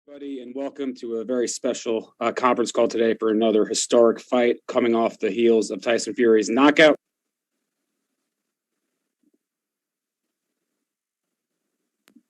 Everybody, and welcome to a very special conference call today for another historic fight coming off the heels of Tyson Fury's knockout.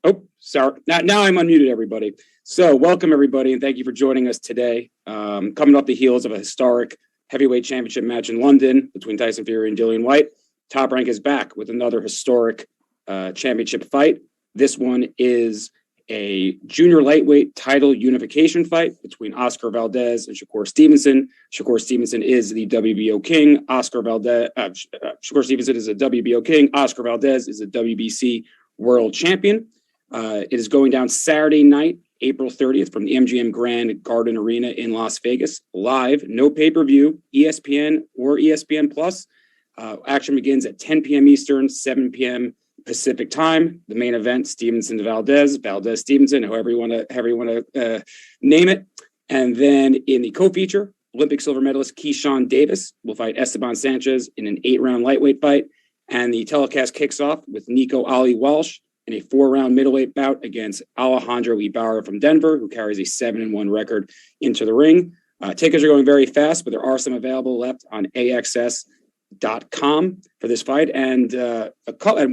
Oh, sorry. Now I'm unmuted, everybody. So welcome, everybody, and thank you for joining us today. Coming off the heels of a historic heavyweight championship match in London between Tyson Fury and Dillian Whyte, Top Rank is back with another historic championship fight. This one is a junior lightweight title unification fight between Oscar Valdez and Shakur Stevenson. Shakur Stevenson is the WBO king. Shakur Stevenson is a WBO king. Oscar Valdez is a WBC world champion. It is going down Saturday night, April 30th, from the MGM Grand Garden Arena in Las Vegas, live, no pay-per-view, ESPN or ESPN Plus. Action begins at 10 p.m. Eastern, 7 p.m. Pacific time. The main event: Stevenson to Valdez, Valdez Stevenson, however you want to name it. And then in the co-feature, Olympic silver medalist Keyshawn Davis will fight Esteban Sanchez in an 8-round lightweight fight. And the telecast kicks off with Nico Ali Walsh in a 4-round middleweight bout against Alejandro Ibarra from Denver, who carries a 7-1 record into the ring. Tickets are going very fast, but there are some available left on AXS.com for this fight. And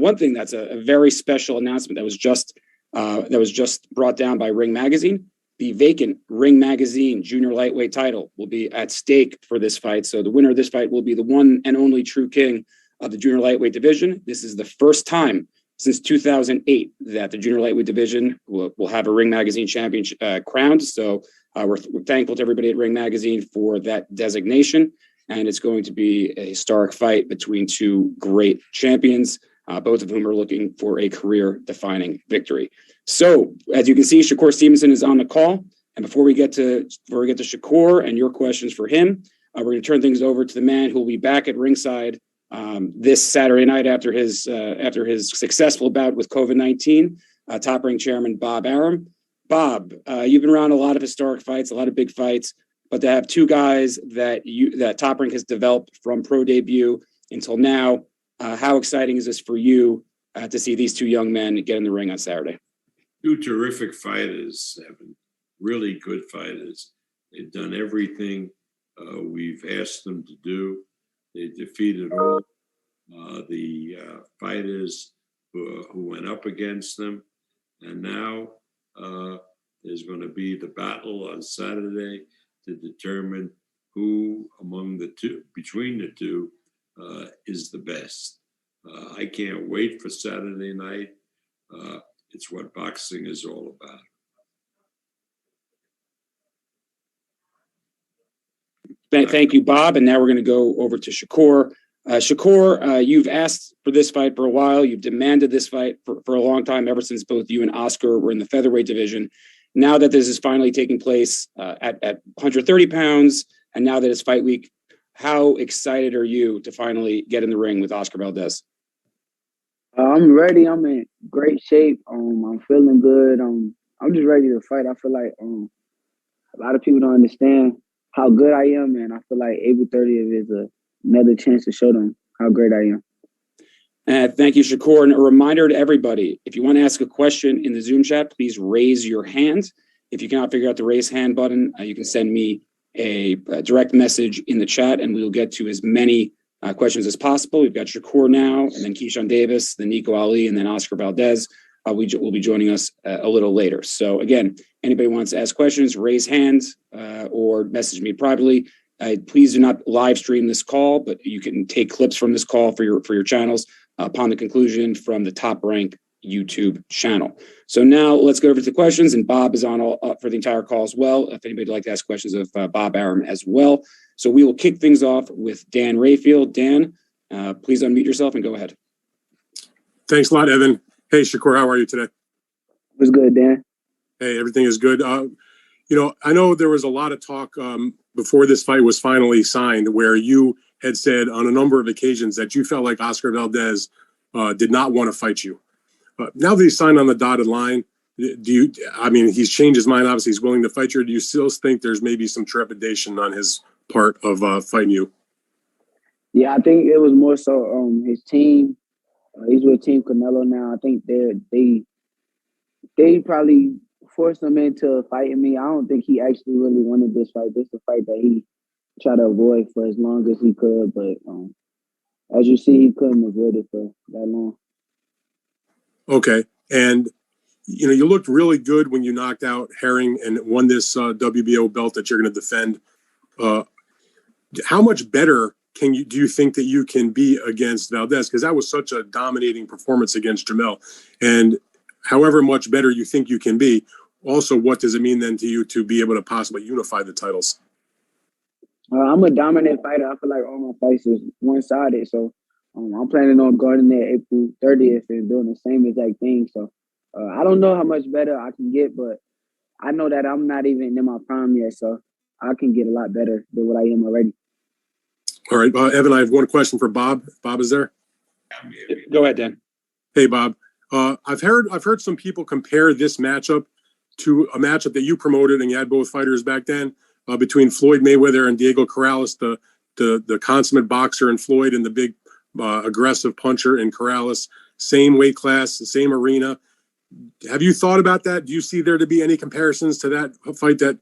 one thing that's a very special announcement that was just brought down by Ring Magazine: the vacant Ring Magazine junior lightweight title will be at stake for this fight. So the winner of this fight will be the one and only true king of the junior lightweight division. This is the first time since 2008 that the junior lightweight division will have a Ring Magazine champion crowned. So we're thankful to everybody at Ring Magazine for that designation. And it's going to be a historic fight between two great champions, both of whom are looking for a career-defining victory. So, as you can see, Shakur Stevenson is on the call. And before we get to Shakur and your questions for him, we're going to turn things over to the man who will be back at ringside this Saturday night after his successful bout with COVID-19. Top Rank Chairman Bob Arum. Bob, you've been around a lot of historic fights, a lot of big fights. But to have two guys that Top Rank has developed from pro debut until now, how exciting is this for you to see these two young men get in the ring on Saturday? Two terrific fighters, Evan. Really good fighters. They've done everything we've asked them to do. They defeated all the fighters who went up against them. And now there's going to be the battle on Saturday to determine who between the two, is the best. I can't wait for Saturday night. It's what boxing is all about. Thank you, Bob. And now we're going to go over to Shakur. Shakur, you've asked for this fight for a while. You've demanded this fight for a long time, ever since both you and Oscar were in the featherweight division. Now that this is finally taking place at 130 pounds, and now that it's fight week, how excited are you to finally get in the ring with Oscar Valdez? I'm ready. I'm in great shape. I'm feeling good. I'm just ready to fight. I feel like a lot of people don't understand how good I am, and I feel like April 30th is another chance to show them how great I am. Thank you, Shakur. And a reminder to everybody, if you want to ask a question in the Zoom chat, please raise your hand. If you cannot figure out the raise hand button, you can send me a direct message in the chat, and we will get to as many questions as possible. We've got Shakur now, and then Keyshawn Davis, then Nico Ali, and then Oscar Valdez will be joining us a little later. So again, anybody wants to ask questions, raise hands or message me privately. Please do not live stream this call, but you can take clips from this call for your channels upon the conclusion from the Top Rank YouTube channel. So now let's go over to the questions, and Bob is on for the entire call as well, if anybody would like to ask questions of Bob Arum as well. So we will kick things off with Dan Rayfield. Dan, please unmute yourself and go ahead. Thanks a lot, Evan. Hey, Shakur, how are you today? What's good, Dan? Hey, everything is good. I know there was a lot of talk before this fight was finally signed, where you had said on a number of occasions that you felt like Oscar Valdez did not want to fight you. Now that he's signed on the dotted line, he's changed his mind. Obviously, he's willing to fight you. Or do you still think there's maybe some trepidation on his part of fighting you? Yeah, I think it was more so his team. He's with Team Canelo now. I think they probably forced him into fighting me. I don't think he actually really wanted this fight. This is a fight that he tried to avoid for as long as he could. But as you see, he couldn't avoid it for that long. Okay. And, you looked really good when you knocked out Herring and won this WBO belt that you're going to defend. How much better do you think that you can be against Valdez? Because that was such a dominating performance against Jamel. And however much better you think you can be, also, what does it mean then to you to be able to possibly unify the titles? I'm a dominant fighter. I feel like all my fights is one-sided. So I'm planning on going there April 30th and doing the same exact thing. So I don't know how much better I can get, but I know that I'm not even in my prime yet. So I can get a lot better than what I am already. All right, Evan, I have one question for Bob. Bob is there? Go ahead, Dan. Hey, Bob. I've heard some people compare this matchup to a matchup that you promoted, and you had both fighters back then, between Floyd Mayweather and Diego Corrales, the consummate boxer in Floyd and the big aggressive puncher in Corrales. Same weight class, the same arena. Have you thought about that? Do you see there to be any comparisons to that fight that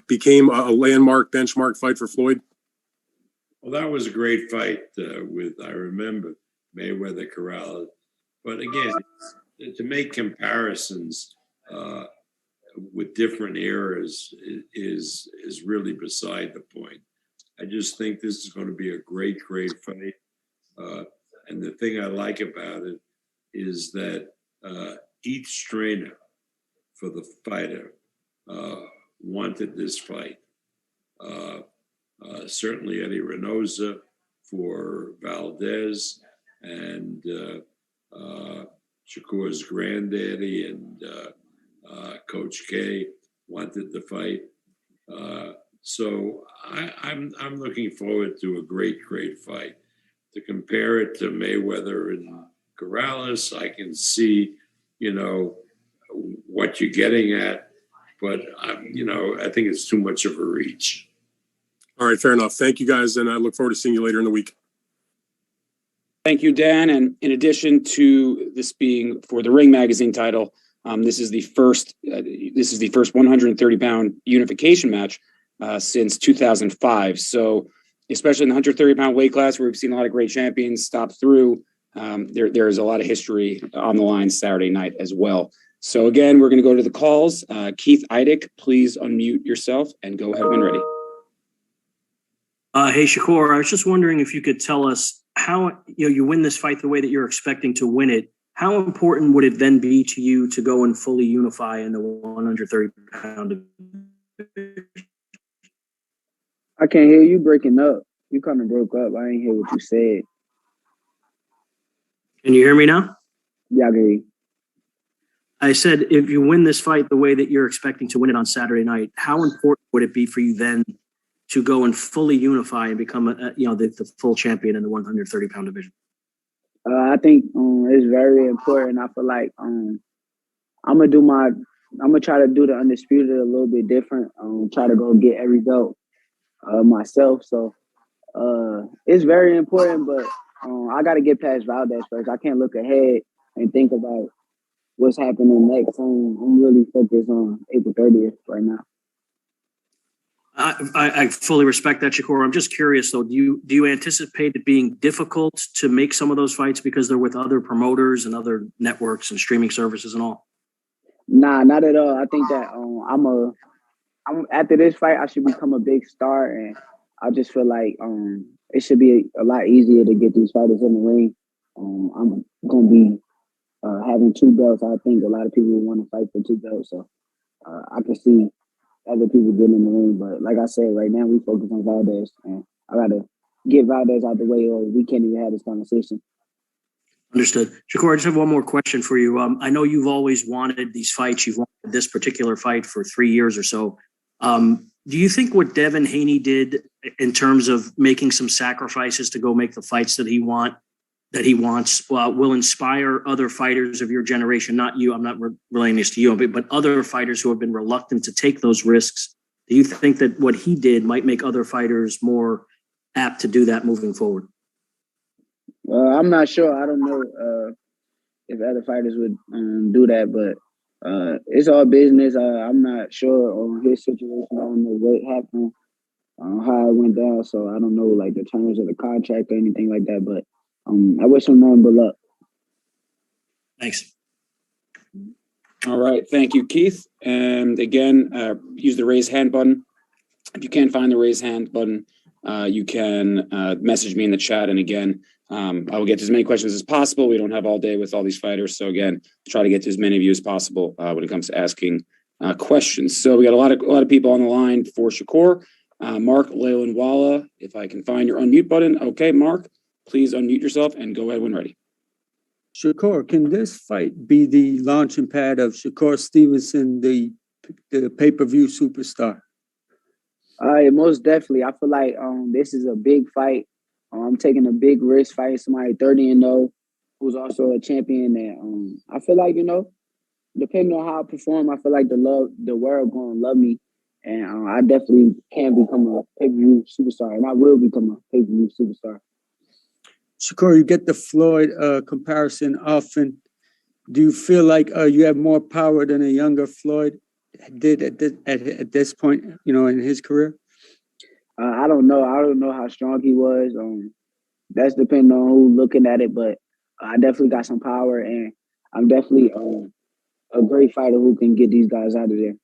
became a landmark benchmark fight for Floyd? Well, that was a great fight I remember, Mayweather Corrales. But again, to make comparisons with different eras is really beside the point. I just think this is going to be a great fight. And the thing I like about it is that each trainer for the fighter wanted this fight. Certainly Eddie Reynosa for Valdez, and Shakur's granddaddy and Coach K wanted the fight. So I'm looking forward to a great fight. To compare it to Mayweather and Corrales, I can see, what you're getting at, but I think it's too much of a reach. All right, fair enough. Thank you, guys, and I look forward to seeing you later in the week. Thank you, Dan. And in addition to this being for the Ring Magazine title, this is the first 130-pound unification match since 2005. So, especially in the 130-pound weight class, where we've seen a lot of great champions stop through, there is a lot of history on the line Saturday night as well. So again, we're going to go to the calls. Keith Eidick, please unmute yourself and go ahead when ready. Hey, Shakur, I was just wondering if you could tell us how you win this fight the way that you're expecting to win it. How important would it then be to you to go and fully unify in the 130-pound division? I can't hear you breaking up. You kind of broke up. I didn't hear what you said. Can you hear me now? Yeah, I can hear you. I said, if you win this fight the way that you're expecting to win it on Saturday night, how important would it be for you then to go and fully unify and become the full champion in the 130-pound division? I think it's very important. I feel like I'm gonna try to do the undisputed a little bit different. Try to go get every belt myself. So it's very important, but I got to get past Valdez first. I can't look ahead and think about what's happening next. I'm really focused on April 30th right now. I fully respect that, Shakur. I'm just curious, though. Do you anticipate it being difficult to make some of those fights because they're with other promoters and other networks and streaming services and all? Nah, not at all. I think that I'm after this fight, I should become a big star, and I just feel like it should be a lot easier to get these fighters in the ring. I'm gonna be having 2 belts. I think a lot of people want to fight for 2 belts, so I can see other people getting in the ring. But like I said, right now we focus on Valdez, and I gotta get Valdez out the way, or we can't even have this conversation. Understood. Shakur, I just have one more question for you. I know you've always wanted these fights. You've wanted this particular fight for 3 years or so. Do you think what Devin Haney did in terms of making some sacrifices to go make the fights that he wants will inspire other fighters of your generation? Not you. I'm not relaying this to you, but other fighters who have been reluctant to take those risks. Do you think that what he did might make other fighters more apt to do that moving forward? I'm not sure. I don't know if other fighters would do that, but It's all business. I'm not sure on his situation. I don't know what happened, how it went down. So I don't know like the terms of the contract or anything like that. But I wish him nothing but luck. Thanks. All right. Thank you, Keith. And again, use the raise hand button. If you can't find the raise hand button, you can message me in the chat. And again, I will get to as many questions as possible. We don't have all day with all these fighters. So again, try to get to as many of you as possible when it comes to asking questions. So we got a lot of people on the line for Shakur. Mark Leyland-Walla, if I can find your unmute button. Okay, Mark, please unmute yourself and go ahead when ready. Shakur, can this fight be the launching pad of Shakur Stevenson, the pay-per-view superstar? Most definitely. I feel like this is a big fight. I'm taking a big risk fighting somebody 30-0, who's also a champion. And I feel like, depending on how I perform, I feel like the world gonna love me, and I definitely can become a pay-per-view superstar, and I will become a pay-per-view superstar. Shakur, you get the Floyd comparison often. Do you feel like you have more power than a younger Floyd did at this point, in his career? I don't know. I don't know how strong he was. That's depending on who looking at it, but I definitely got some power, and I'm definitely a great fighter who can get these guys out of there.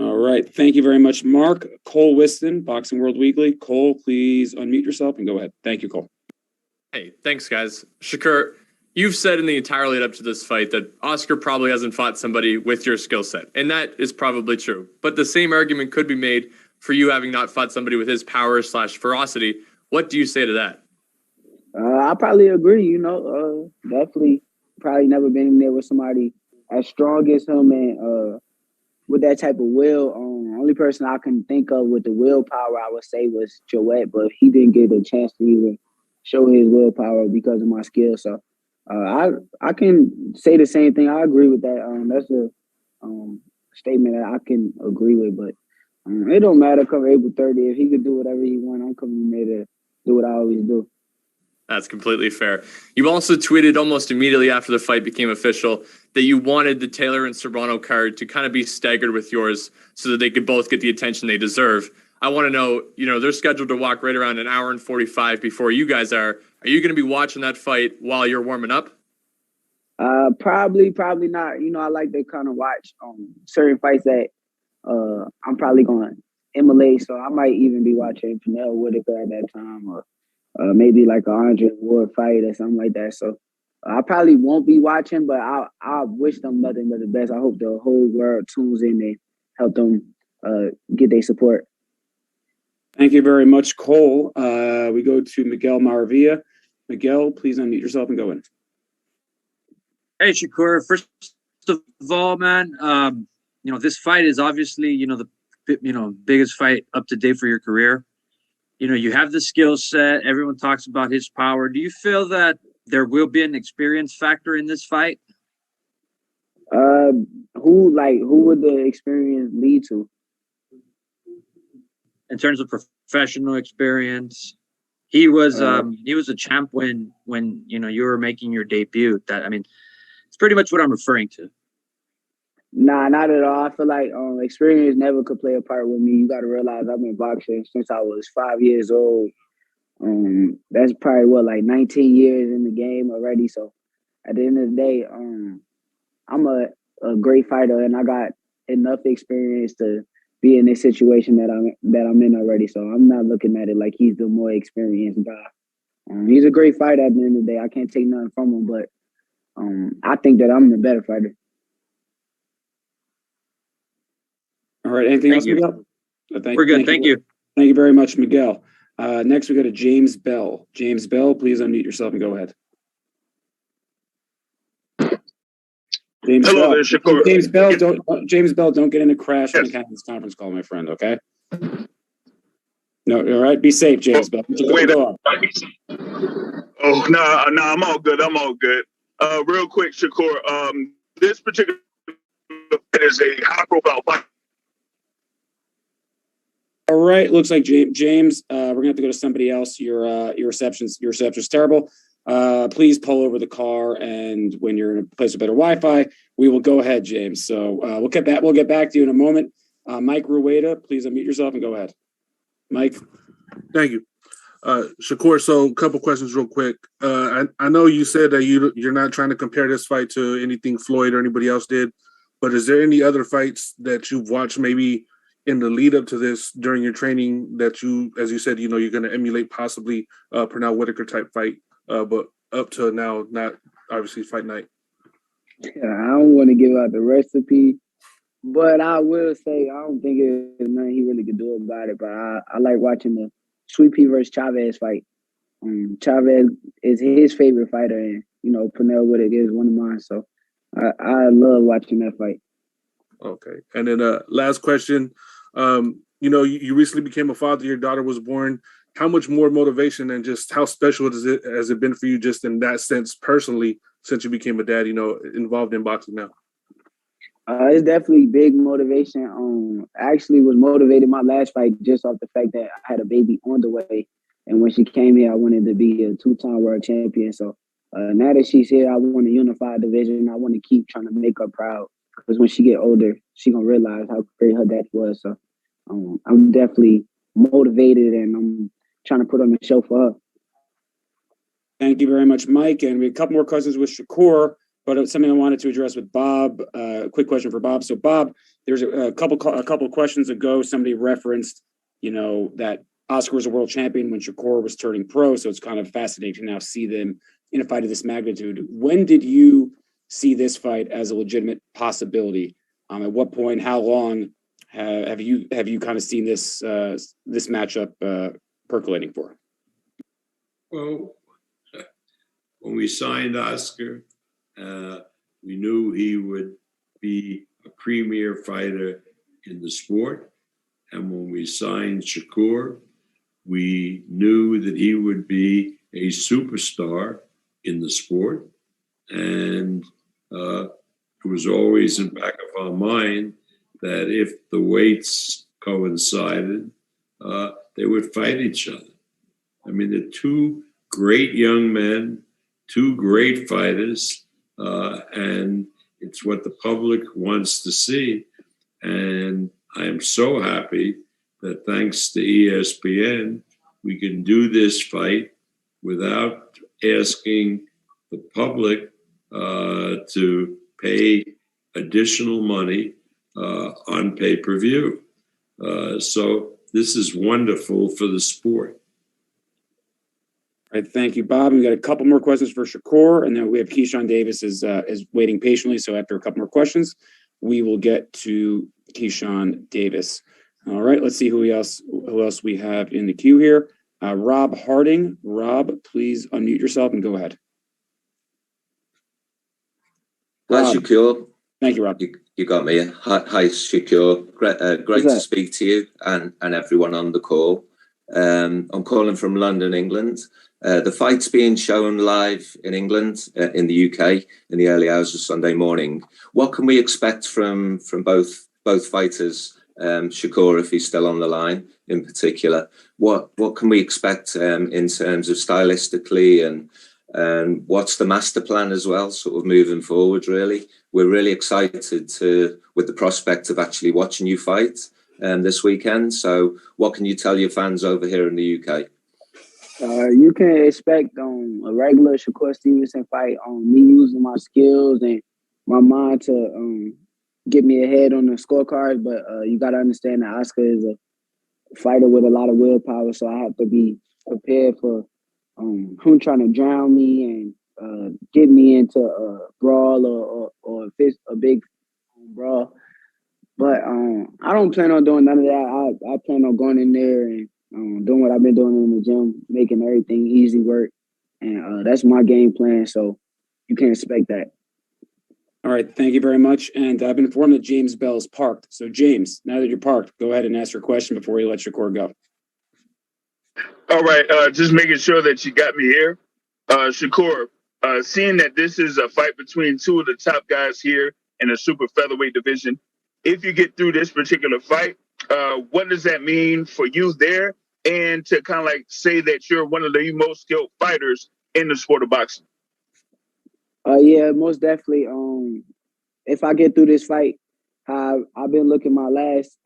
All right. Thank you very much, Mark. Cole Whiston, Boxing World Weekly. Cole, please unmute yourself and go ahead. Thank you, Cole. Hey, thanks, guys. Shakur, you've said in the entire lead up to this fight that Oscar probably hasn't fought somebody with your skill set, and that is probably true. But the same argument could be made for you having not fought somebody with his power / ferocity. What do you say to that? I probably agree. Definitely probably never been in there with somebody as strong as him and with that type of will. Only person I can think of with the willpower I would say was Joette, but he didn't get a chance to even show his willpower because of my skill. So I can say the same thing. I agree with that. That's a statement that I can agree with, but it don't matter come April 30th. If he could do whatever he wants, I'm coming there to do what I always do. That's completely fair. You also tweeted almost immediately after the fight became official that you wanted the Taylor and Serrano card to kind of be staggered with yours so that they could both get the attention they deserve. I want to know, they're scheduled to walk right around an hour and 45 before you guys are. Are you going to be watching that fight while you're warming up? Probably not. I like to kind of watch certain fights that I'm probably going to emulate. So I might even be watching Pernell Whitaker at that time, or maybe like a Andre Ward fight or something like that. So I probably won't be watching, but I wish them nothing but the best. I hope the whole world tunes in and help them get their support. Thank you very much, Cole. We go to Miguel Maravilla. Miguel, please unmute yourself and go in. Hey, Shakur. First of all, man, this fight is obviously, the biggest fight up to date for your career. You have the skill set. Everyone talks about his power. Do you feel that there will be an experience factor in this fight? Who would the experience lead to? In terms of professional experience, he was a champ when you were making your debut. It's pretty much what I'm referring to. Nah, not at all. I feel like experience never could play a part with me. You got to realize I've been boxing since I was 5 years old. That's probably 19 years in the game already. So at the end of the day, I'm a great fighter, and I got enough experience to be in this situation that I'm in already. So I'm not looking at it like he's the more experienced guy. He's a great fighter at the end of the day. I can't take nothing from him, but I think that I'm the better fighter. All right. Anything else, Miguel? We're good. Thank you. Thank you very much, Miguel. Next, we go to James Bell. James Bell, please unmute yourself and go ahead. Hello there, Shakur. James Bell, don't get in a crash on this conference call, my friend, okay? No, all right? Be safe, James Bell. Go on. Oh, no, I'm all good. Real quick, Shakur, this particular fight is a high-profile fight. All right, looks like James, we're gonna have to go to somebody else. Your reception's terrible. please pull over the car, and when you're in a place with better Wi-Fi, we will go ahead, James. So we'll get back to you in a moment. Mike Rueda, please unmute yourself and go ahead. Mike. Thank you. Shakur, so a couple questions real quick. I know you said that you're not trying to compare this fight to anything Floyd or anybody else did, but is there any other fights that you've watched maybe in the lead up to this during your training that you, as you said, you're going to emulate possibly Pernell Whitaker type fight, but up to now, not obviously fight night? Yeah, I don't want to give out the recipe, but I will say I don't think there's nothing he really could do about it. But I like watching the Sweet Pea versus Chavez fight. Chavez is his favorite fighter, and Pernell Whitaker is one of mine. So I love watching that fight. Okay, and then last question. You recently became a father. Your daughter was born. How much more motivation and just how special has it been for you just in that sense personally since you became a dad? Involved in boxing now. It's definitely big motivation. I actually was motivated my last fight just off the fact that I had a baby on the way. And when she came here, I wanted to be a 2-time world champion. So now that she's here, I want to unify division. I want to keep trying to make her proud because when she get older, she going to realize how great her dad was. So I'm definitely motivated and I'm trying to put on a show for her. Thank you very much, Mike. And we have a couple more questions with Shakur. But it's something I wanted to address with Bob. Quick question for Bob. So, Bob, there's a couple questions ago, somebody referenced, that Oscar was a world champion when Shakur was turning pro. So it's kind of fascinating to now see them in a fight of this magnitude. When did you see this fight as a legitimate possibility? At what point? How long have you kind of seen this matchup percolating for? Well, when we signed Oscar, we knew he would be a premier fighter in the sport. And when we signed Shakur, we knew that he would be a superstar in the sport. And it was always in the back of our mind that if the weights coincided, they would fight each other. I mean, they're two great young men, two great fighters. And it's what the public wants to see. And I am so happy that thanks to ESPN, we can do this fight without asking the public to pay additional money on pay-per-view. So this is wonderful for the sport. All right, thank you, Bob. We got a couple more questions for Shakur, and then we have Keyshawn Davis is waiting patiently. So after a couple more questions, we will get to Keyshawn Davis. All right, let's see who else we have in the queue here. Rob Harding. Rob, please unmute yourself and go ahead. Hi, Rob. Shakur. Thank you, Rob. You got me. Hi, Shakur. Great to speak to you and everyone on the call. I'm calling from London, England. The fight's being shown live in England, in the UK, in the early hours of Sunday morning. What can we expect from both fighters? Shakur, if he's still on the line, in particular, what can we expect in terms of stylistically and what's the master plan as well, sort of moving forward? Really, we're really excited with the prospect of actually watching you fight this weekend. So, what can you tell your fans over here in the UK? You can expect a regular Shakur Stevenson fight on me using my skills and my mind to get me ahead on the scorecard. But you got to understand that Oscar is a fighter with a lot of willpower, so I have to be prepared for him trying to drown me and get me into a brawl or a big brawl. But I don't plan on doing none of that. I plan on going in there and doing what I've been doing in the gym, making everything easy work. And that's my game plan. So you can expect that. All right. Thank you very much. And I've been informed that James Bell is parked. So, James, now that you're parked, go ahead and ask your question before you let Shakur go. All right. Just making sure that you got me here. Shakur, seeing that this is a fight between two of the top guys here in the super featherweight division, if you get through this particular fight, what does that mean for you there? And to kind of like say that you're one of the most skilled fighters in the sport of boxing? Yeah, most definitely. If I get through this fight, I've been looking my last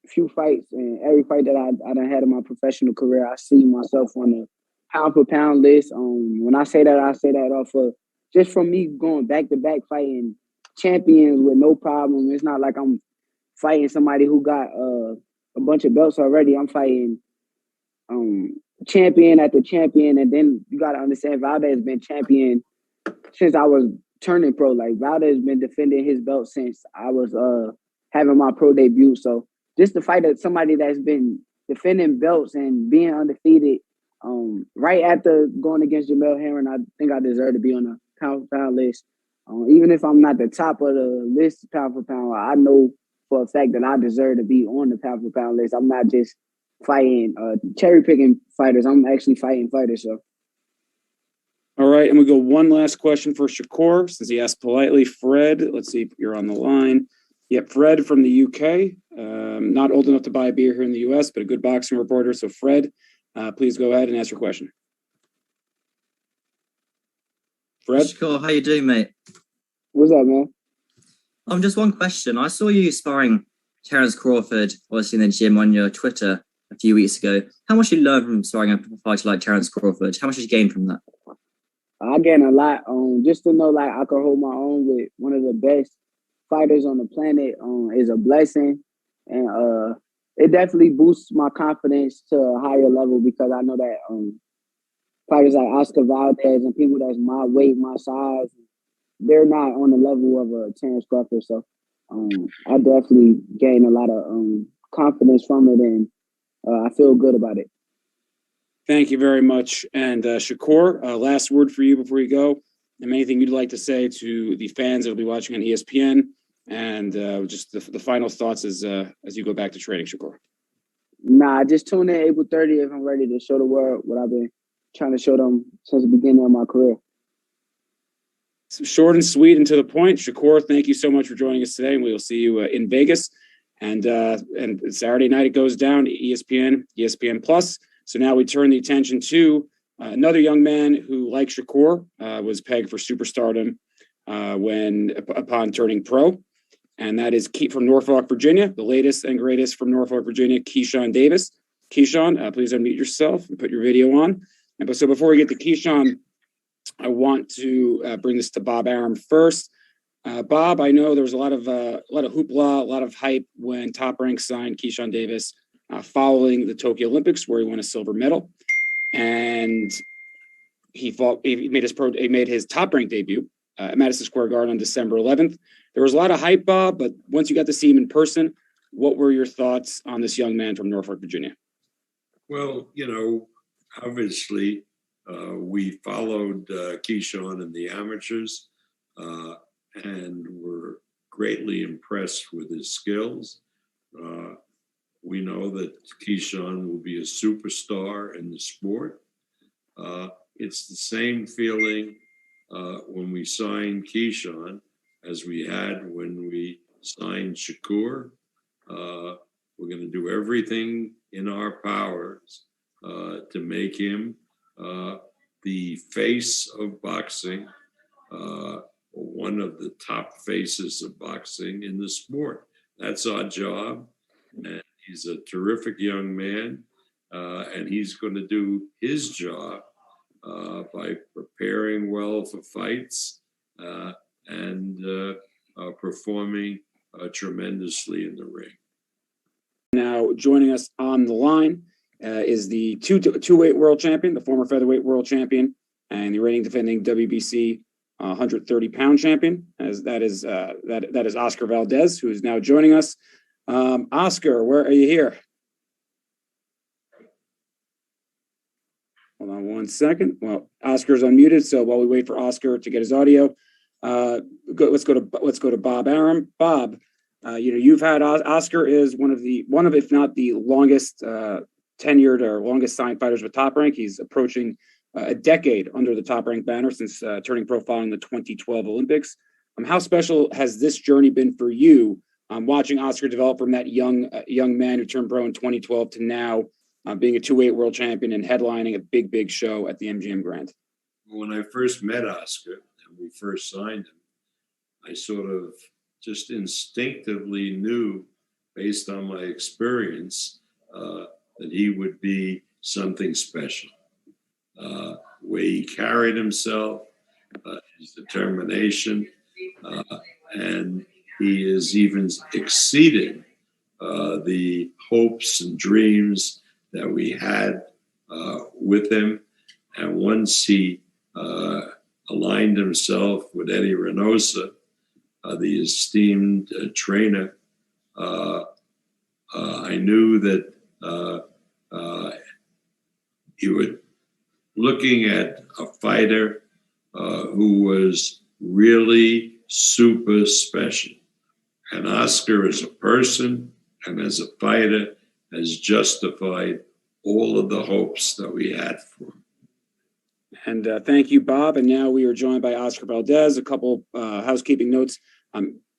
few fights, and every fight that I done had in my professional career, I see myself on the pound for pound list. When I say that off of just from me going back to back fighting champions with no problem. It's not like I'm fighting somebody who got a bunch of belts already. I'm fighting champion after champion, and then you got to understand Valdez has been champion since I was turning pro. Like Valdez has been defending his belt since I was having my pro debut. So just to fight somebody that's been defending belts and being undefeated, right after going against Jamel Herring, I think I deserve to be on the pound for pound list. Even if I'm not the top of the list pound for pound, I know for a fact that I deserve to be on the pound for pound list. I'm not just fighting cherry picking fighters. I'm actually fighting fighters. So. All right, and we go one last question for Shakur, since he asked politely. Fred, let's see if you're on the line. Yep, Fred from the UK. Not old enough to buy a beer here in the US, but a good boxing reporter. So Fred, please go ahead and ask your question. Fred? Shakur, how you doing, mate? What's up, man? Just one question. I saw you sparring Terence Crawford, obviously in the gym on your Twitter a few weeks ago. How much did you learn from sparring a fighter like Terence Crawford? How much did you gain from that? I gained a lot. Just to know like I could hold my own with one of the best fighters on the planet is a blessing, and it definitely boosts my confidence to a higher level because I know that fighters like Oscar Valdez and people that's my weight, my size, they're not on the level of a Terence Crawford. So I definitely gained a lot of confidence from it, and I feel good about it. Thank you very much. And Shakur, last word for you before you go. And anything you'd like to say to the fans that will be watching on ESPN, and just the final thoughts as you go back to training, Shakur. Nah, just tune in April 30th. I'm ready to show the world what I've been trying to show them since the beginning of my career. So short and sweet and to the point. Shakur, thank you so much for joining us today, and we will see you in Vegas. And Saturday night it goes down, ESPN Plus. So now we turn the attention to another young man who, like Shakur, was pegged for superstardom upon turning pro, and that is from Norfolk, Virginia, the latest and greatest from Norfolk, Virginia, Keyshawn Davis. Keyshawn, please unmute yourself and put your video on. And so before we get to Keyshawn, I want to bring this to Bob Arum first. Bob, I know there was a lot of hoopla, a lot of hype when Top Rank signed Keyshawn Davis following the Tokyo Olympics, where he won a silver medal, and he made his Top Rank debut at Madison Square Garden on December 11th. There was a lot of hype, Bob, but once you got to see him in person, what were your thoughts on this young man from Norfolk, Virginia? Well, obviously, we followed Keyshawn in the amateurs and were greatly impressed with his skills. We know that Keyshawn will be a superstar in the sport. It's the same feeling when we signed Keyshawn as we had when we signed Shakur. We're going to do everything in our powers to make him the face of boxing, one of the top faces of boxing in the sport. That's our job. And he's a terrific young man, and he's going to do his job by preparing well for fights and performing tremendously in the ring. Now, joining us on the line is the two-weight world champion, the former featherweight world champion, and the reigning defending WBC 130-pound champion. That is Oscar Valdez, who is now joining us. Oscar, where are you here? Hold on one second. Well, Oscar's unmuted, so while we wait for Oscar to get his audio, let's go to Bob Arum. Bob, you've had Oscar is one of if not the longest tenured or longest signed fighters with Top Rank. He's approaching a decade under the Top Rank banner since turning pro following the 2012 Olympics. How special has this journey been for you? Watching Oscar develop from that young man who turned pro in 2012 to now being a two-weight world champion and headlining a big show at the MGM Grand. When I first met Oscar and we first signed him, I sort of just instinctively knew, based on my experience, that he would be something special. Way he carried himself, his determination, and he has even exceeded the hopes and dreams that we had with him. And once he aligned himself with Eddie Reynoso, the esteemed trainer, I knew that he was looking at a fighter who was really super special. And Oscar, as a person and as a fighter, has justified all of the hopes that we had for him. And thank you, Bob. And now we are joined by Oscar Valdez. A couple housekeeping notes.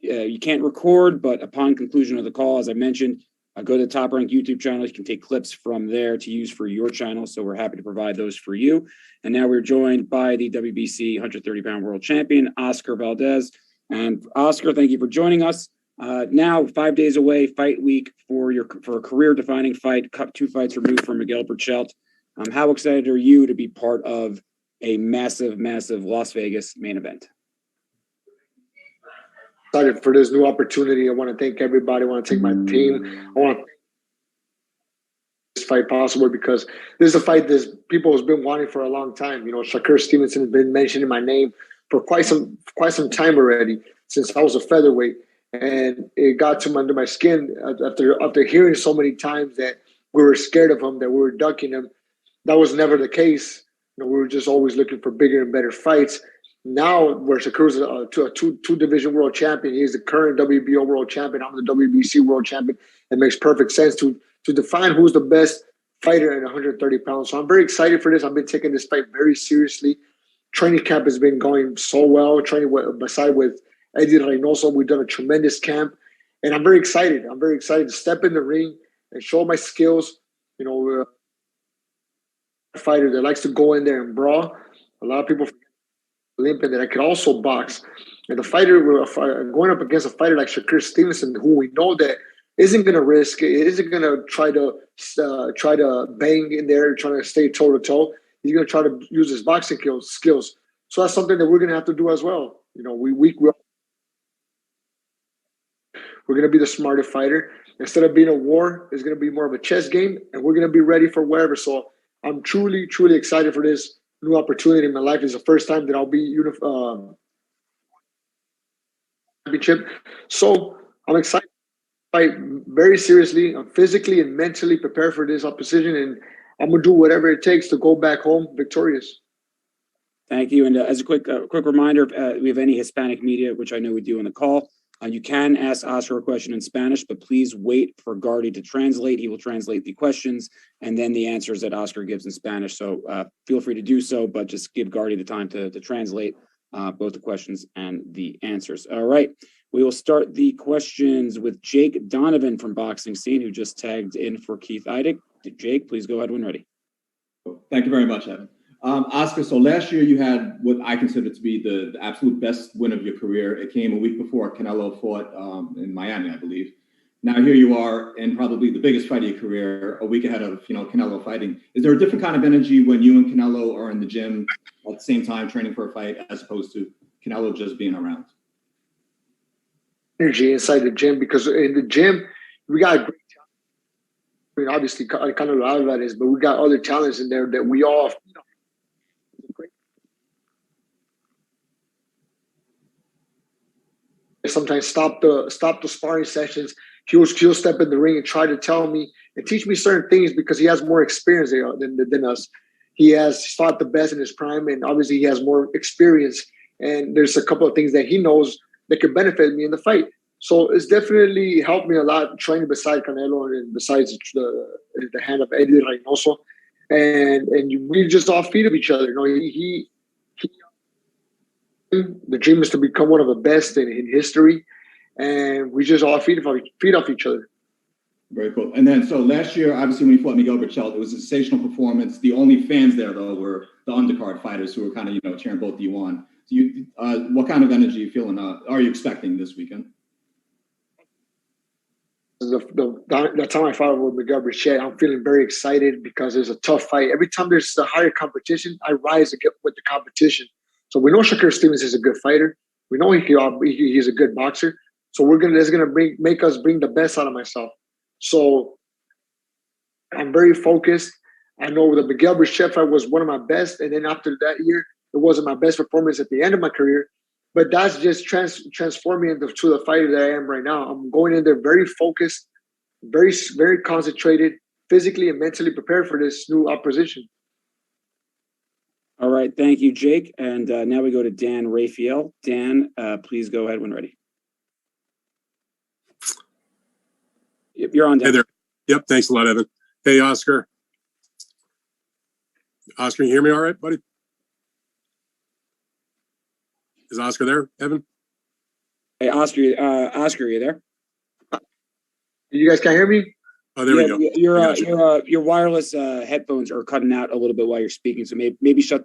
You can't record, but upon conclusion of the call, as I mentioned, go to the Top Rank YouTube channel. You can take clips from there to use for your channel. So we're happy to provide those for you. And now we're joined by the WBC 130-pound world champion, Oscar Valdez. And Oscar, thank you for joining us. Now, 5 days away, fight week for a career-defining fight, 2 fights removed from Miguel Berchelt. How excited are you to be part of a massive, massive Las Vegas main event? Excited for this new opportunity. I want to thank everybody. I want to thank my team. I want to make this fight possible because this is a fight that people has been wanting for a long time. You know, Shakur Stevenson has been mentioning my name for quite some time already, since I was a featherweight. And it got under my skin after hearing so many times that we were scared of him, that we were ducking him. That was never the case. You know, we were just always looking for bigger and better fights. Now, where Shakur's a two-division world champion, he's the current WBO world champion. I'm the WBC world champion. It makes perfect sense to define who's the best fighter at 130 pounds. So I'm very excited for this. I've been taking this fight very seriously. Training camp has been going so well. Training beside with Eddie Reynoso, we've done a tremendous camp, and I'm very excited. I'm very excited to step in the ring and show my skills. You know, a fighter that likes to go in there and brawl. A lot of people forget Olympian that I could also box. And the fighter, going up against a fighter like Shakur Stevenson, who we know that isn't going to risk, isn't going to try to bang in there, trying to stay toe to toe. He's going to try to use his boxing skills. So that's something that we're going to have to do as well. You know, we're going to be the smarter fighter. Instead of being a war, it's going to be more of a chess game, and we're going to be ready for whatever. So I'm truly, truly excited for this new opportunity in my life. It's the first time that I'll be championship. So I'm excited to fight very seriously. I'm physically and mentally prepared for this opposition, and I'm going to do whatever it takes to go back home victorious. Thank you. And as a quick reminder, if we have any Hispanic media, which I know we do on the call, you can ask Oscar a question in Spanish, but please wait for Gardy to translate. He will translate the questions and then the answers that Oscar gives in Spanish. So feel free to do so, but just give Gardy the time to translate both the questions and the answers. All right. We will start the questions with Jake Donovan from Boxing Scene, who just tagged in for Keith Eidig. Jake, please go ahead when ready. Thank you very much, Evan. Oscar, so last year you had what I consider to be the absolute best win of your career. It came a week before Canelo fought in Miami, I believe. Now here you are in probably the biggest fight of your career, a week ahead of Canelo fighting. Is there a different kind of energy when you and Canelo are in the gym at the same time training for a fight as opposed to Canelo just being around? Energy inside the gym, because in the gym we got great talent. I mean, obviously Canelo Alvarez, but we got other talents in there that we all. Sometimes stop the sparring sessions. He'll step in the ring and try to tell me and teach me certain things because he has more experience than us. He has fought the best in his prime, and obviously he has more experience. And there's a couple of things that he knows that could benefit me in the fight. So it's definitely helped me a lot training beside Canelo and besides the hand of Eddie Reynoso. And we just all feed of each other. You know, the dream is to become one of the best in history, and we just all feed off each other. Very cool. And then, so last year, obviously, when you fought Miguel Berchelt, it was a sensational performance. The only fans there, though, were the undercard fighters who were kind of, cheering both of you on. So what kind of energy are you feeling? Are you expecting this weekend? The time I fought with Miguel Berchelt, I'm feeling very excited because it's a tough fight. Every time there's a higher competition, I rise with the competition. So we know Shakur Stevenson is a good fighter. We know he's a good boxer. So it's gonna make us bring the best out of myself. So I'm very focused. I know the Miguel Berchelt fight was one of my best, and then after that year, it wasn't my best performance at the end of my career. But that's just transforming into the fighter that I am right now. I'm going in there very focused, very, very concentrated, physically and mentally prepared for this new opposition. All right. Thank you, Jake. And now we go to Dan Raphael. Dan, please go ahead when ready. You're on, Dan. Hey there. Yep. Thanks a lot, Evan. Hey, Oscar. Oscar, you hear me all right, buddy? Is Oscar there, Evan? Hey, Oscar, are you there? You guys can't hear me? Oh, there we go. Your wireless headphones are cutting out a little bit while you're speaking, so maybe shut.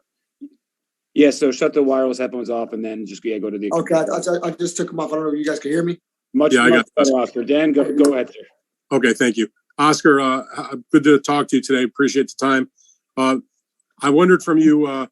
Yeah, so shut the wireless headphones off and then just go to the. Okay, I just took them off. I don't know if you guys can hear me. Much better, Oscar. Dan, go ahead, sir. Okay, thank you, Oscar. Good to talk to you today. Appreciate the time. I wondered from you.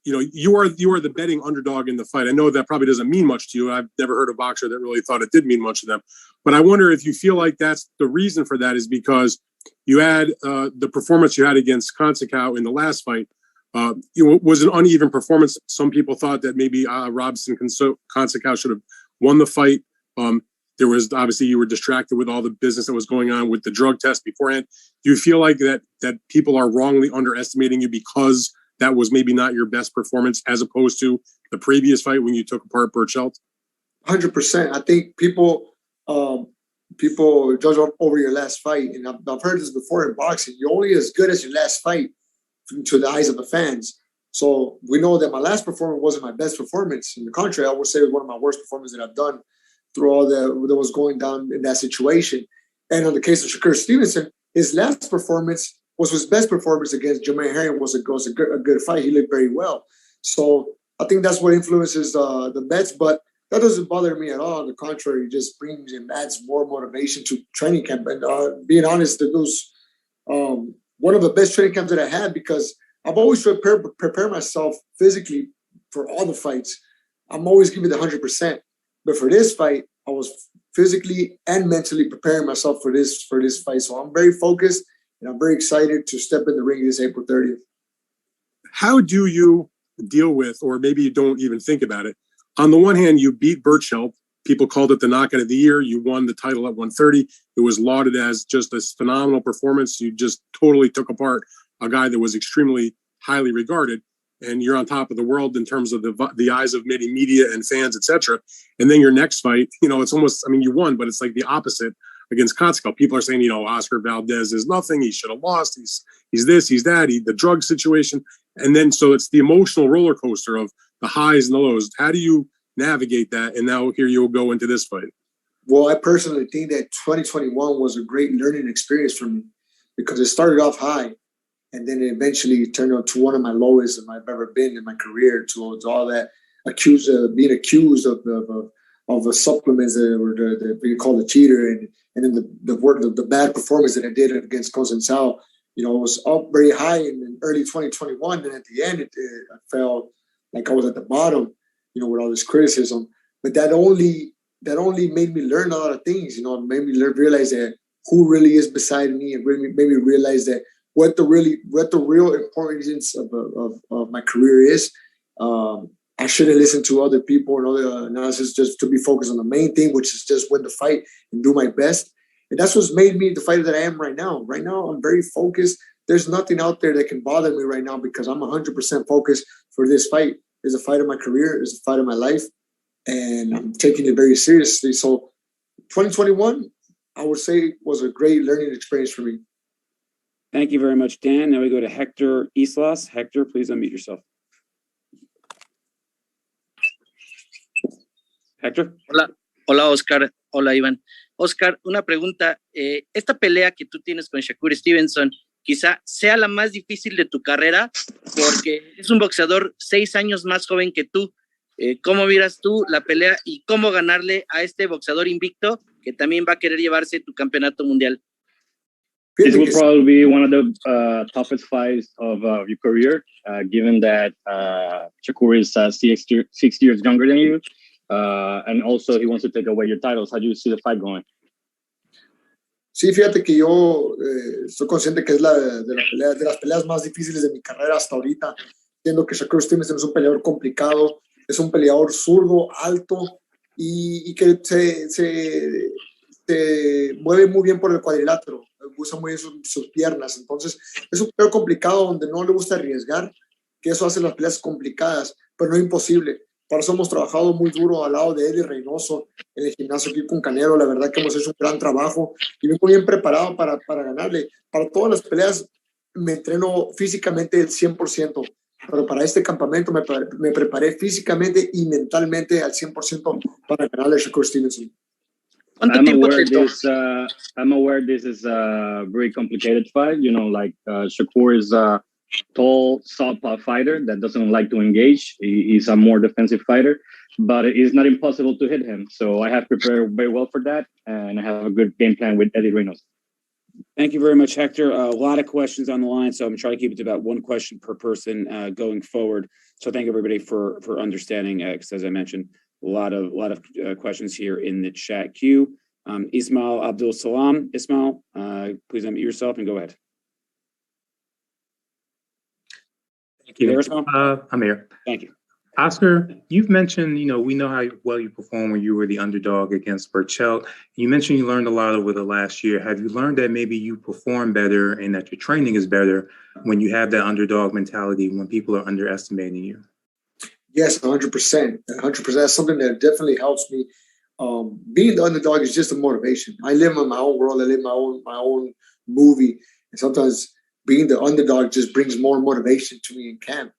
You are the betting underdog in the fight. I know that probably doesn't mean much to you. I've never heard a boxer that really thought it did mean much to them. But I wonder if you feel like that's the reason for that is because you had the performance you had against Consacao in the last fight. It was an uneven performance. Some people thought that maybe Robson Consacao should have won the fight. There was obviously you were distracted with all the business that was going on with the drug test beforehand. Do you feel like that people are wrongly underestimating you because that was maybe not your best performance as opposed to the previous fight when you took apart Berchelt? 100%. I think people judge over your last fight, and I've heard this before in boxing. You're only as good as your last fight to the eyes of the fans. So we know that my last performance wasn't my best performance. On the contrary, I would say it was one of my worst performances that I've done through all that was going down in that situation. And on the case of Shakur Stevenson, his last performance was his best performance against Jermaine Herring. Was a good fight. He looked very well. So I think that's what influences the bets, but that doesn't bother me at all. On the contrary, it just brings and adds more motivation to training camp. And being honest, it was one of the best training camps that I had because I've always tried to prepare myself physically for all the fights. I'm always giving the 100%. But for this fight, I was physically and mentally preparing myself for this fight. So I'm very focused and I'm very excited to step in the ring this April 30th. How do you deal with, or maybe you don't even think about it? On the one hand, you beat Berchelt. People called it the knockout of the year. You won the title at 130. It was lauded as just a phenomenal performance. You just totally took apart a guy that was extremely highly regarded. And you're on top of the world in terms of the eyes of many media and fans, etc. And then your next fight, it's almost, you won, but it's like the opposite against Consacao. People are saying, Oscar Valdez is nothing. He should have lost. He's this, he's that, the drug situation. And then, so it's the emotional roller coaster of the highs and the lows. How do you navigate that? And now here you'll go into this fight. Well, I personally think that 2021 was a great learning experience for me because it started off high. And then it eventually turned out to one of my lowest I've ever been in my career. Towards all that, being accused of the supplements that were being called a cheater, and then the bad performance that I did against Consacao. It was up very high in early 2021, and at the end, I felt like I was at the bottom. With all this criticism, but that only made me learn a lot of things. It made me realize that who really is beside me, and really made me realize that what the real importance of my career is. I shouldn't listen to other people and other analysis, just to be focused on the main thing, which is just win the fight and do my best. And that's what's made me the fighter that I am right now. Right now, I'm very focused. There's nothing out there that can bother me right now because I'm 100% focused for this fight. It's a fight of my career. It's a fight of my life. And I'm taking it very seriously. So 2021, I would say, was a great learning experience for me. Thank you very much, Dan. Now we go to Hector Islas. Hector, please unmute yourself. Hector? Hola, Oscar. Hola, Ivan. Oscar, una pregunta. Esta pelea que tú tienes con Shakur Stevenson quizá sea la más difícil de tu carrera porque es un boxeador 6 años más joven que tú. ¿Cómo miras tú la pelea y cómo ganarle a este boxeador invicto que también va a querer llevarse tu campeonato mundial? This will probably be one of the toughest fights of your career, given that Shakur is 6 years younger than you, and also he wants to take away your titles. How do you see the fight going? Sí, fíjate que yo estoy consciente que es de las peleas más difíciles de mi carrera hasta ahorita, siendo que Shakur Stevenson es un peleador complicado, es un peleador zurdo, alto y que se mueve muy bien por el cuadrilátero, usa muy bien sus piernas, entonces es un peleador complicado donde no le gusta arriesgar, que eso hace las peleas complicadas, pero no imposible. Por eso hemos trabajado muy duro al lado de Eddie Reynoso en el gimnasio aquí con Canelo. La verdad que hemos hecho un gran trabajo y vengo bien preparado para ganarle. Para todas las peleas me entreno físicamente el 100%, pero para este campamento me preparé físicamente y mentalmente al 100% para ganarle a Shakur Stevenson. I'm aware this is a very complicated fight. You know, like Shakur is a tall, southpaw fighter that doesn't like to engage. He's a more defensive fighter, but it's not impossible to hit him. So I have prepared very well for that, and I have a good game plan with Eddie Reynoso. Thank you very much, Hector. A lot of questions on the line, so I'm trying to keep it to about one question per person going forward. So thank everybody for understanding, because as I mentioned, a lot of questions here in the chat queue. Ismail Abdul Salam. Ismail, please unmute yourself and go ahead. Thank you. There, Ismail? I'm here. Thank you. Oscar, you've mentioned, we know how well you performed when you were the underdog against Burchell. You mentioned you learned a lot over the last year. Have you learned that maybe you perform better and that your training is better when you have that underdog mentality, when people are underestimating you? Yes, 100%. 100%. That's something that definitely helps me. Being the underdog is just a motivation. I live in my own world. I live my own movie. And sometimes being the underdog just brings more motivation to me in camp.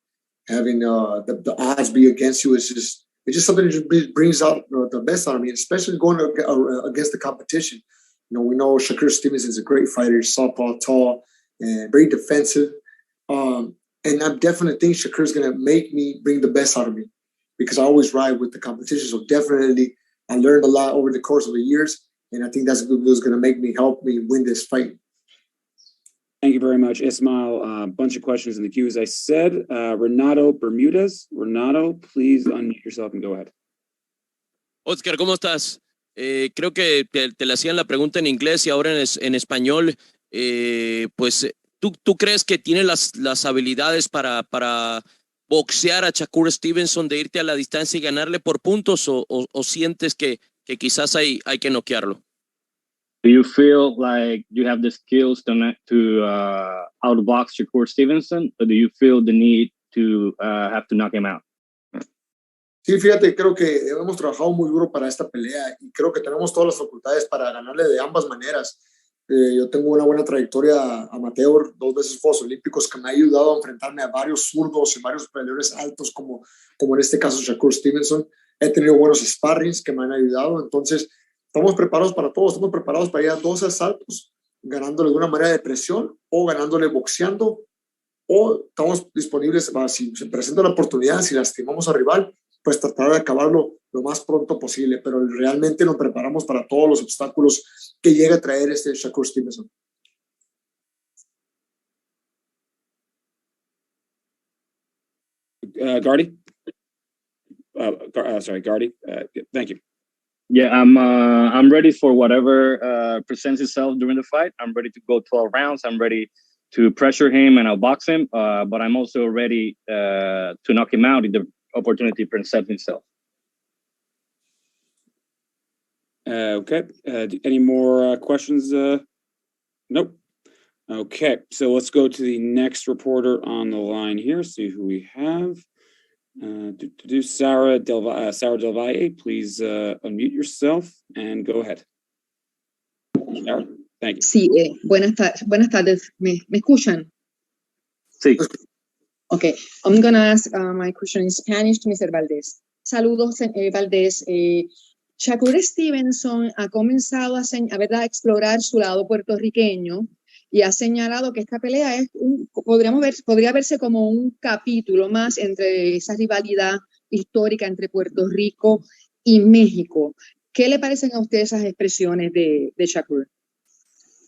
Having the odds be against you it's just something that just brings out the best out of me, especially going against the competition. We know Shakur Stevenson is a great fighter, southpaw, tall, and very defensive. And I definitely think Shakur is going to make me bring the best out of me because I always ride with the competition. So definitely, I learned a lot over the course of the years, and I think that's what's going to help me win this fight. Thank you very much, Ismail. A bunch of questions in the queue, as I said. Renato Bermudez. Renato, please unmute yourself and go ahead. Oscar, ¿cómo estás? Creo que te le hacían la pregunta en inglés y ahora en español. Pues, ¿tú crees que tiene las habilidades para boxear a Shakur Stevenson, de irte a la distancia y ganarle por puntos, o sientes que quizás hay que noquearlo? Do you feel like you have the skills to outbox Shakur Stevenson, or do you feel the need to have to knock him out? Sí, fíjate, creo que hemos trabajado muy duro para esta pelea y creo que tenemos todas las facultades para ganarle de ambas maneras. Yo tengo una buena trayectoria amateur, 2 veces Juegos Olímpicos, que me ha ayudado a enfrentarme a varios zurdos y varios peleadores altos, como en este caso Shakur Stevenson. He tenido buenos sparrings que me han ayudado, entonces estamos preparados para todo, estamos preparados para ir a 2 asaltos, ganándole de una manera de presión o ganándole boxeando, o estamos disponibles para, si se presenta la oportunidad, si lastimamos al rival, pues tratar de acabarlo lo más pronto posible, pero realmente nos preparamos para todos los obstáculos que llegue a traer este Shakur Stevenson. Gardy? Sorry, Gardy. Thank you. Yeah, I'm ready for whatever presents itself during the fight. I'm ready to go 12 rounds. I'm ready to pressure him and outbox him, but I'm also ready to knock him out if the opportunity presents itself. Okay. Any more questions? Nope. Okay, so let's go to the next reporter on the line here. See who we have. Sara Del Valle, please unmute yourself and go ahead. Sara, thank you. Sí, buenas tardes. ¿Me escuchan? Sí. Okay, I'm going to ask my question in Spanish to Mr. Valdez. Saludos, Valdez. Shakur Stevenson ha comenzado a explorar su lado puertorriqueño y ha señalado que esta pelea es podría verse como un capítulo más entre esa rivalidad histórica entre Puerto Rico y México. ¿Qué le parecen a ustedes esas expresiones de Shakur?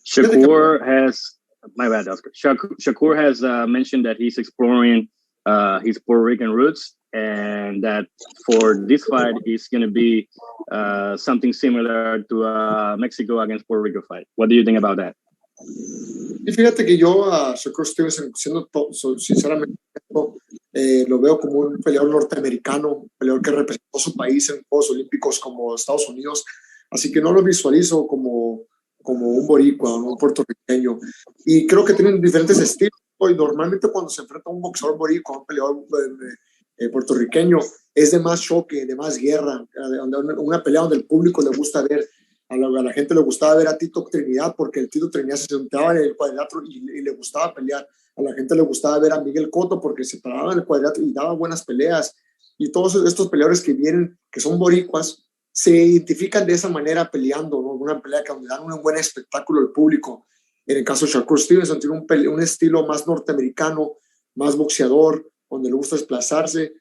Shakur has, my bad, Oscar. Shakur has mentioned that he's exploring his Puerto Rican roots, and that for this fight is going to be something similar to Mexico against Puerto Rico fight. What do you think about that? Y fíjate que yo a Shakur Stevenson, siendo sinceramente, lo veo como un peleador norteamericano, un peleador que representó su país en Juegos Olímpicos como Estados Unidos, así que no lo visualizo como un boricua, un puertorriqueño, y creo que tienen diferentes estilos, y normalmente cuando se enfrenta a un boxeador boricua, un peleador puertorriqueño, es de más choque, de más guerra, una pelea donde el público le gusta ver. A la gente le gustaba ver a Tito Trinidad porque el Tito Trinidad se sentaba en el cuadrilátero y le gustaba pelear. A la gente le gustaba ver a Miguel Cotto porque se paraba en el cuadrilátero y daba buenas peleas. Y todos estos peleadores que vienen, que son boricuas, se identifican de esa manera peleando, ¿no? Una pelea que dan un buen espectáculo al público. En el caso de Shakur Stevenson tiene un estilo más norteamericano, más boxeador, donde le gusta desplazarse.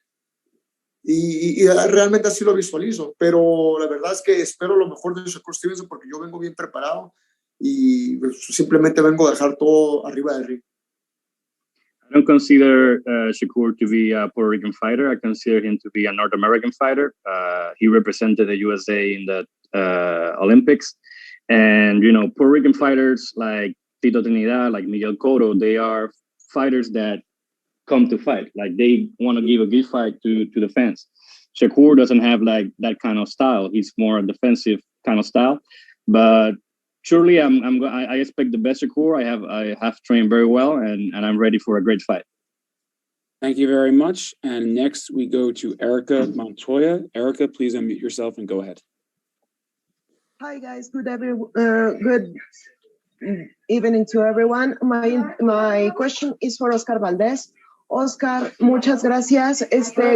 Y realmente así lo visualizo, pero la verdad es que espero lo mejor de Shakur Stevenson porque yo vengo bien preparado y simplemente vengo a dejar todo arriba del ring. I don't consider Shakur to be a Puerto Rican fighter. I consider him to be a North American fighter. He represented the USA in the Olympics. And, you know, Puerto Rican fighters like Tito Trinidad, like Miguel Cotto, they are fighters that come to fight. Like they want to give a good fight to the fans. Shakur doesn't have like that kind of style. He's more a defensive kind of style. But surely I expect the best Shakur. I have trained very well and I'm ready for a great fight. Thank you very much. And next we go to Érika Montoya. Érika, please unmute yourself and go ahead. Hi guys, good evening to everyone. My question is for Oscar Valdez. Oscar, muchas gracias.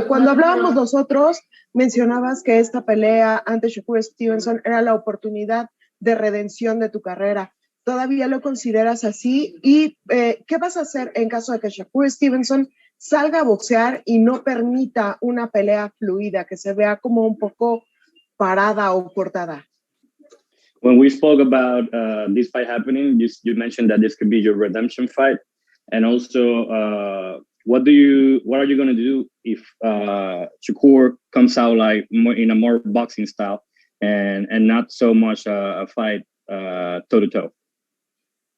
Cuando hablábamos nosotros, mencionabas que esta pelea ante Shakur Stevenson era la oportunidad de redención de tu carrera. ¿Todavía lo consideras así? ¿Y qué vas a hacer en caso de que Shakur Stevenson salga a boxear y no permita una pelea fluida, que se vea como un poco parada o cortada? When we spoke about this fight happening, you mentioned that this could be your redemption fight. And also, what are you going to do if Shakur comes out like in a more boxing style and not so much a fight toe to toe?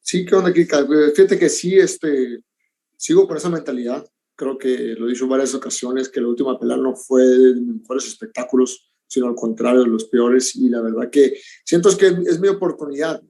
Sí, ¿qué onda, Kika? Fíjate que sí, sigo con esa mentalidad. Creo que lo he dicho en varias ocasiones, que la última pelea no fue de mis mejores espectáculos, sino al contrario, de los peores. Y la verdad que siento que es mi oportunidad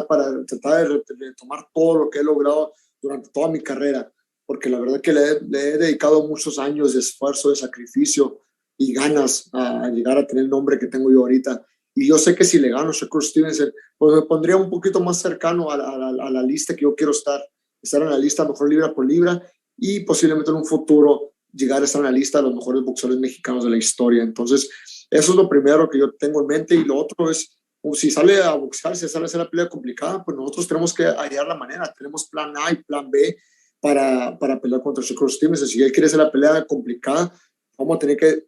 para tratar de retomar todo lo que he logrado durante toda mi carrera, porque la verdad que le he dedicado muchos años de esfuerzo, de sacrificio y ganas a llegar a tener el nombre que tengo yo ahorita. Y yo sé que si le gano a Shakur Stevenson, pues me pondría un poquito más cercano a la lista que yo quiero estar en la lista mejor libra por libra y posiblemente en un futuro llegar a estar en la lista de los mejores boxeadores mexicanos de la historia. Entonces, eso es lo primero que yo tengo en mente. Y lo otro es, si sale a boxear, si sale a hacer la pelea complicada, pues nosotros tenemos que hallar la manera. Tenemos plan A y plan B para pelear contra Shakur Stevenson. Si él quiere hacer la pelea complicada, vamos a tener que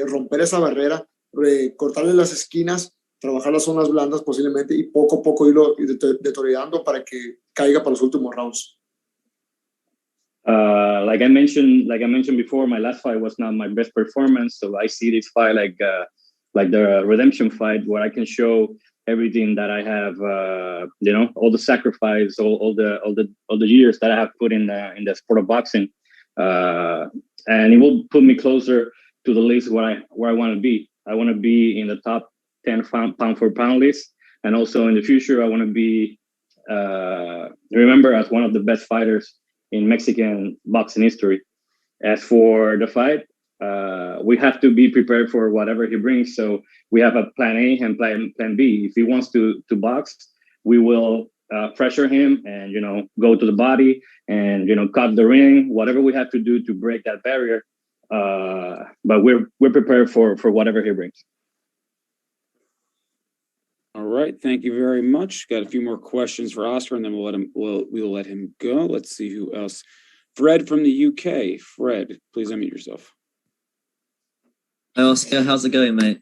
romper esa barrera, cortarle las esquinas, trabajar las zonas blandas posiblemente y poco a poco irlo deteriorando para que caiga para los últimos rounds. Like I mentioned before, my last fight was not my best performance, so I see this fight like the redemption fight where I can show everything that I have, all the sacrifice, all the years that I have put in the sport of boxing, and it will put me closer to the list where I want to be. I want to be in the top 10 pound for pound list, and also in the future I want to be remembered as one of the best fighters in Mexican boxing history. As for the fight, we have to be prepared for whatever he brings. So we have a plan A and plan B. If he wants to box, we will pressure him and, go to the body and, cut the ring, whatever we have to do to break that barrier. But we're prepared for whatever he brings. right, thank you very much. Got a few more questions for Oscar, and then we'll let him go. Let's see who else. Fred from the UK. Fred, please unmute yourself. Hi Oscar, how's it going, mate?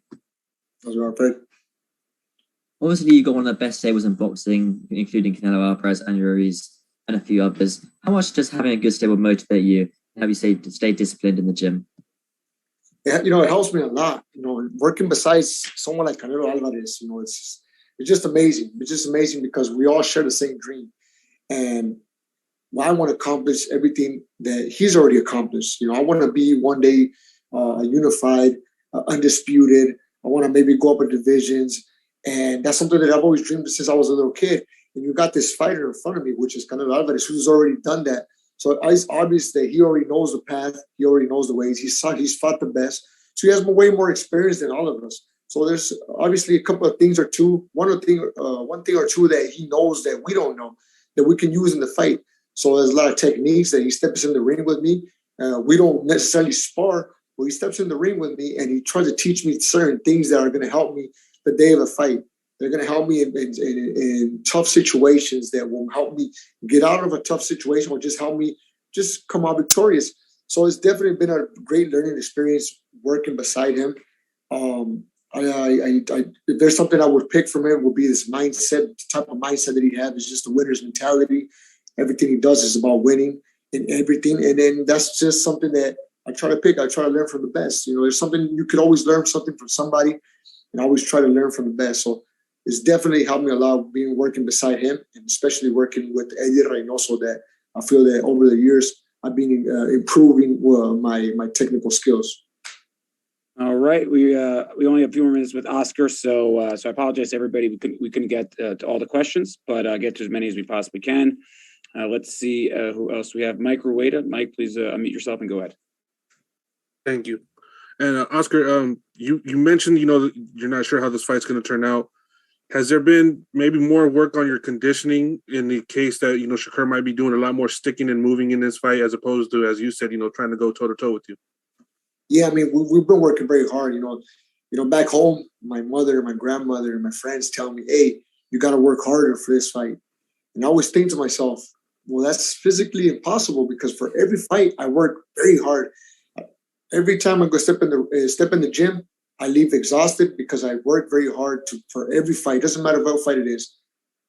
How's it going, Fred? Obviously, you got one of the best stables in boxing, including Canelo Alvarez and Ruiz and a few others. How much does having a good stable motivate you and have you stay disciplined in the gym? Yeah, it helps me a lot. Working besides someone like Canelo Alvarez, it's just amazing. It's just amazing because we all share the same dream, and I want to accomplish everything that he's already accomplished. I want to be one day unified, undisputed. I want to maybe go up in divisions, and that's something that I've always dreamed since I was a little kid. And you got this fighter in front of me, which is Canelo Alvarez, who's already done that. So it's obvious that he already knows the path. He already knows the ways. He's fought the best. So he has way more experience than all of us. So there's obviously a couple of things or two, one thing or two that he knows that we don't know, that we can use in the fight. So there's a lot of techniques that he steps in the ring with me. We don't necessarily spar, but he steps in the ring with me and he tries to teach me certain things that are going to help me the day of the fight. They're going to help me in tough situations that will help me get out of a tough situation or just help me just come out victorious. So it's definitely been a great learning experience working beside him. If there's something I would pick from him, would be this mindset, the type of mindset that he has is just a winner's mentality. Everything he does is about winning and everything. And then that's just something that I try to pick. I try to learn from the best. There's something you could always learn something from somebody, and I always try to learn from the best. So it's definitely helped me a lot working beside him, and especially working with Eddie Reynoso, that I feel that over the years I've been improving my technical skills. All right, we only have a few more minutes with Oscar, so I apologize to everybody. We couldn't get to all the questions, but get to as many as we possibly can. Let's see who else we have. Mike Rueda. Mike, please unmute yourself and go ahead. Thank you. And Oscar, you mentioned you're not sure how this fight's going to turn out. Has there been maybe more work on your conditioning in the case that Shakur might be doing a lot more sticking and moving in this fight, as opposed to, as you said, trying to go toe to toe with you? Yeah, I mean, we've been working very hard. Back home, my mother, my grandmother, and my friends tell me, "Hey, you got to work harder for this fight." And I always think to myself, well, that's physically impossible because for every fight, I work very hard. Every time I go step in the gym, I leave exhausted because I work very hard for every fight. It doesn't matter what fight it is.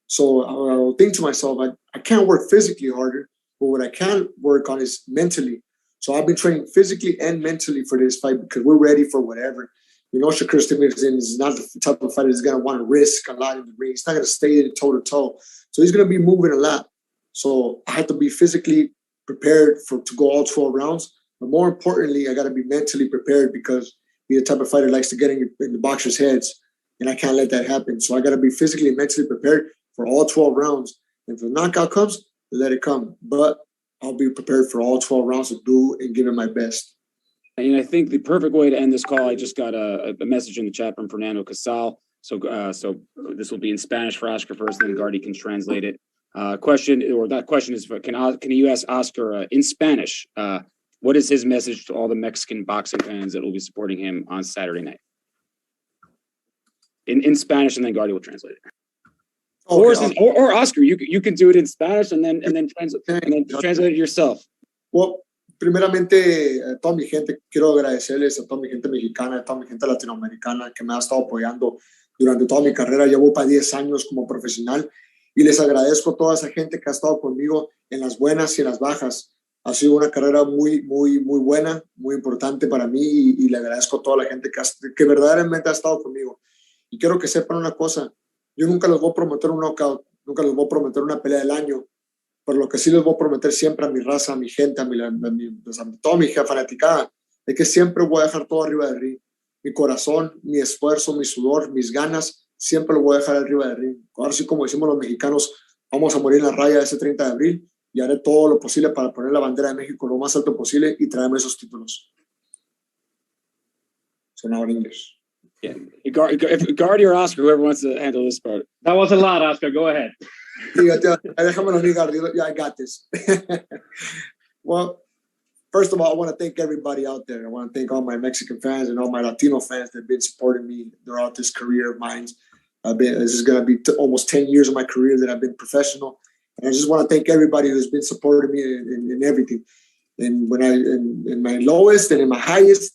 So I'll think to myself, I can't work physically harder, but what I can work on is mentally. So I've been training physically and mentally for this fight because we're ready for whatever. Shakur Stevenson is not the type of fighter that's going to want to risk a lot in the ring. He's not going to stay in toe-to-toe. So he's going to be moving a lot. So I have to be physically prepared to go all 12 rounds. But more importantly, I got to be mentally prepared because he's the type of fighter that likes to get in the boxers' heads, and I can't let that happen. So I got to be physically and mentally prepared for all 12 rounds. And if the knockout comes, let it come. But I'll be prepared for all 12 rounds to do and give it my best. And I think the perfect way to end this call, I just got a message in the chat from Fernando Casal. So this will be in Spanish for Oscar first, then Gardy can translate it. Question is, can you ask Oscar in Spanish, what is his message to all the Mexican boxing fans that will be supporting him on Saturday night? In Spanish, and then Gardy will translate it. Or Oscar, you can do it in Spanish and then translate it yourself. Well, primeramente, a toda mi gente, quiero agradecerles a toda mi gente mexicana, a toda mi gente latinoamericana que me ha estado apoyando durante toda mi carrera. Llevo para 10 años como profesional y les agradezco a toda esa gente que ha estado conmigo en las buenas y en las bajas. Ha sido una carrera muy, muy, muy buena, muy importante para mí y le agradezco a toda la gente que verdaderamente ha estado conmigo. Y quiero que sepan una cosa, yo nunca les voy a prometer un knockout, nunca les voy a prometer una pelea del año, pero lo que sí les voy a prometer siempre a mi raza, a mi gente, a toda mi fanaticada, es que siempre voy a dejar todo arriba del ring. Mi corazón, mi esfuerzo, mi sudor, mis ganas, siempre lo voy a dejar arriba del ring. Ahora sí, como decimos los mexicanos, vamos a morir en la raya ese 30 de abril y haré todo lo posible para poner la bandera de México lo más alto posible y traerme esos títulos. So now in English. Yeah. If Gardy or Oscar, whoever wants to handle this part. That was a lot, Oscar. Go ahead. Déjamelo ni Gardy. Yeah, I got this. Well, first of all, I want to thank everybody out there. I want to thank all my Mexican fans and all my Latino fans that have been supporting me throughout this career of mine. This is going to be almost 10 years of my career that I've been professional. And I just want to thank everybody who's been supporting me in everything. And when in my lowest and in my highest,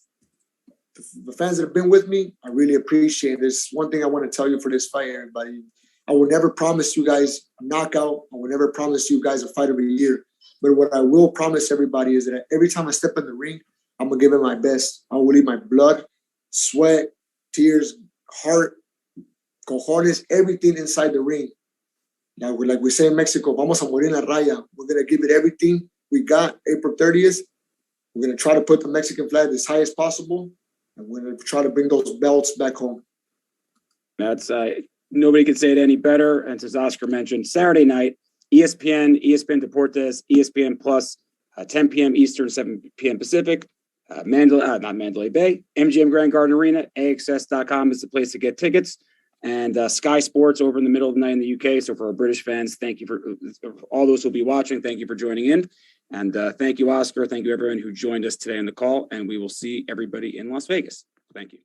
the fans that have been with me, I really appreciate it. There's one thing I want to tell you for this fight, everybody. I will never promise you guys a knockout. I will never promise you guys a fight of the year. But what I will promise everybody is that every time I step in the ring, I'm going to give it my best. I will leave my blood, sweat, tears, heart, cojones, everything inside the ring. Like we say in Mexico, vamos a morir en la raya. We're going to give it everything we got. April 30th, we're going to try to put the Mexican flag as high as possible. And we're going to try to bring those belts back home. That's nobody could say it any better. And as Oscar mentioned, Saturday night, ESPN Deportes, ESPN Plus, 10 p.m. Eastern, 7 p.m. Pacific, not Mandalay Bay, MGM Grand Garden Arena, AXS.com is the place to get tickets. And Sky Sports over in the middle of the night in the UK. So for our British fans, thank you for all those who'll be watching. Thank you for joining in. And thank you, Oscar. Thank you, everyone who joined us today on the call. And we will see everybody in Las Vegas. Thank you.